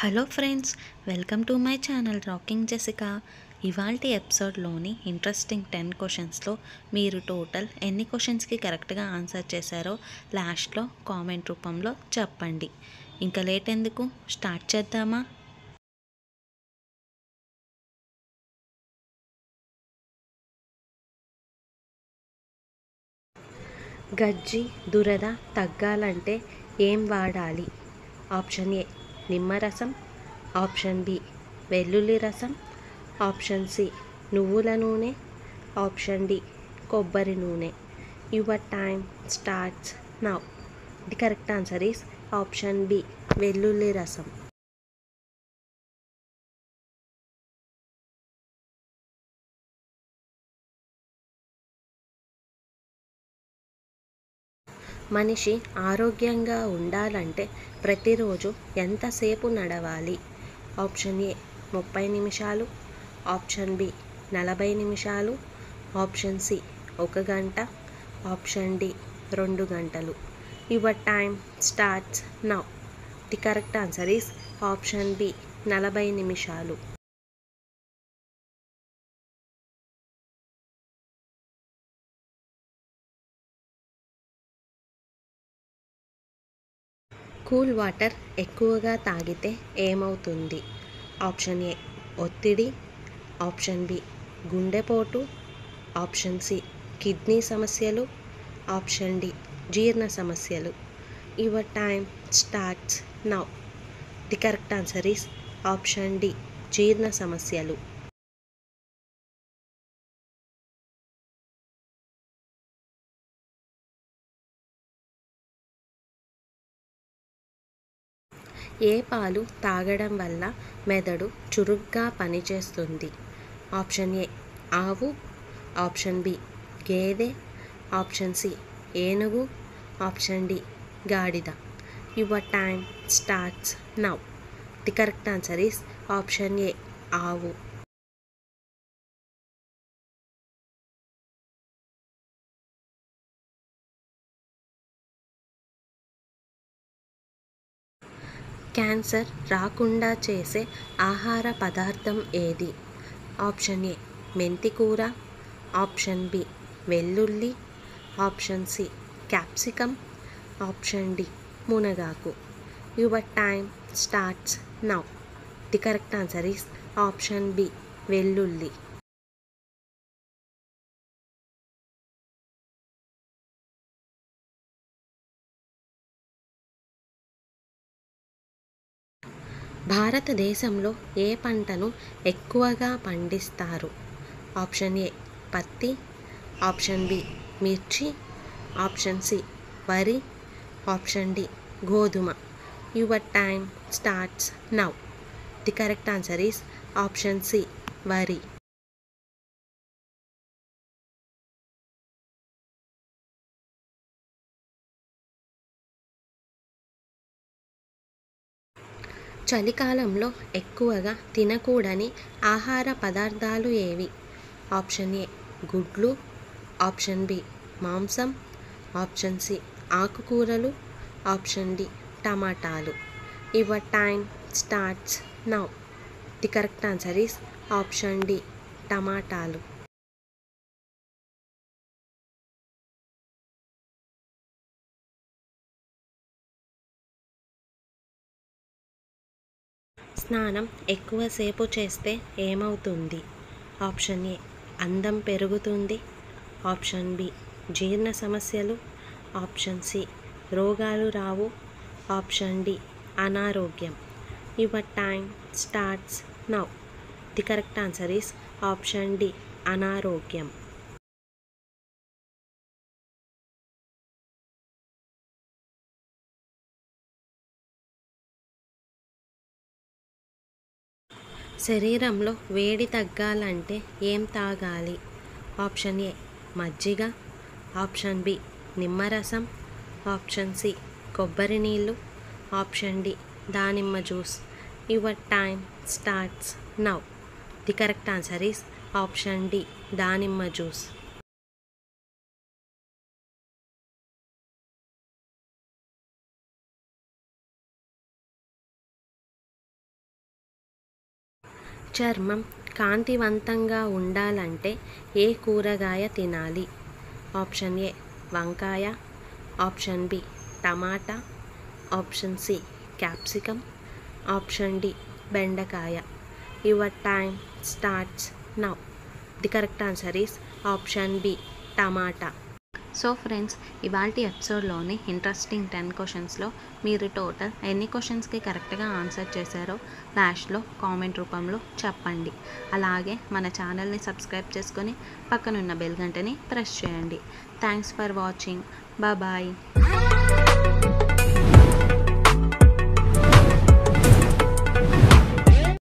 Hello friends, welcome to my channel rocking Jessica. ఇవాల్టి ఎపిసోడ్లోని interesting 10 క్వశ్చన్స్లో మీరు టోటల్ ఎన్ని క్వశ్చన్స్కి కరెక్ట్గా ఆన్సర్ చేశారో లాస్ట్లో కామెంట్ రూపంలో చెప్పండి. ఇంకా లేట్ ఎందుకు, స్టార్ట్ చేద్దామా? గజ్జి దురద తగ్గాలంటే ఏం వాడాలి? ఆప్షన్ ఏ నిమ్మరసం, ఆప్షన్ బి వెల్లుల్లి రసం, ఆప్షన్ సి నువ్వుల నూనె, ఆప్షన్ డి కొబ్బరి నూనె. Your time starts now. The correct answer is option B వెల్లుల్లి రసం. మనిషి ఆరోగ్యంగా ఉండాలంటే ప్రతిరోజు ఎంతసేపు నడవాలి? ఆప్షన్ ఏ 30 నిమిషాలు, ఆప్షన్ బి 40 నిమిషాలు, ఆప్షన్ సి 1 గంట, ఆప్షన్ డి 2 గంటలు. Your time starts now. The correct answer is option B 40 నిమిషాలు. కూల్ వాటర్ ఎక్కువగా తాగితే ఏమవుతుంది? ఆప్షన్ ఏ ఒత్తిడి, ఆప్షన్ బి గుండెపోటు, ఆప్షన్ సి కిడ్నీ సమస్యలు, ఆప్షన్ డి జీర్ణ సమస్యలు. Your time starts now. The correct answer is option D జీర్ణ సమస్యలు. ఏ పాలు తాగడం వల్ల మెదడు చురుగ్గా పనిచేస్తుంది? ఆప్షన్ ఏ ఆవు, ఆప్షన్ బి గేదె, ఆప్షన్ సి ఏనుగు, ఆప్షన్ డి గాడిద. Your time starts now. The correct answer is option A ఆవు. క్యాన్సర్ రాకుండా చేసే ఆహార పదార్థం ఏది? ఆప్షన్ ఏ మెంతి కూర, ఆప్షన్ బి వెల్లుల్లి, option C capsicum, option D మునగాకు. Your time starts now. The correct answer is option B వెల్లుల్లి. భారతదేశంలో ఏ పంటను ఎక్కువగా పండిస్తారు? ఆప్షన్ ఏ పత్తి, ఆప్షన్ బి మిర్చి, ఆప్షన్ సి వరి, ఆప్షన్ డి గోధుమ. Your time starts now. The correct answer is option C వరి. చలికాలంలో ఎక్కువగా తినకూడని ఆహార పదార్థాలు ఏవి? ఆప్షన్ ఏ గుడ్లు, ఆప్షన్ బి మాంసం, ఆప్షన్ సి ఆకుకూరలు, ఆప్షన్ డి టమాటాలు. Your time starts now. The correct answer is option D టమాటాలు. స్నానం ఎక్కువసేపు చేస్తే ఏమవుతుంది? ఆప్షన్ ఏ అందం పెరుగుతుంది, ఆప్షన్ బి జీర్ణ సమస్యలు, ఆప్షన్ సి రోగాలు రావు, ఆప్షన్ డి అనారోగ్యం. Your time starts now. The correct answer is option D అనారోగ్యం. శరీరంలో వేడి తగ్గాలంటే ఏం తాగాలి? ఆప్షన్ ఏ మజ్జిగ, ఆప్షన్ బి నిమ్మరసం, ఆప్షన్ సి కొబ్బరి నీళ్ళు, ఆప్షన్ డి దానిమ్మ juice. Your time starts now. The correct answer is option D దానిమ్మ జ్యూస్. చర్మం కాంతివంతంగా ఉండాలంటే ఏ కూరగాయ తినాలి? ఆప్షన్ ఏ వంకాయ, ఆప్షన్ బి టమాటా, option C capsicum, option D బెండకాయ. Your time starts now. The correct answer is option B tomato. So friends, ఇవాల్టి ఎపిసోడ్లోని ఇంట్రెస్టింగ్ 10 క్వశ్చన్స్లో మీరు టోటల్ ఎన్ని క్వశ్చన్స్కి కరెక్ట్గా ఆన్సర్ చేశారో లాస్ట్లో కామెంట్ రూపంలో చెప్పండి. అలాగే మన ఛానల్ని సబ్స్క్రైబ్ చేసుకొని పక్కనున్న బెల్ గంటని ప్రెస్ చేయండి. Thanks for watching. బాయ్.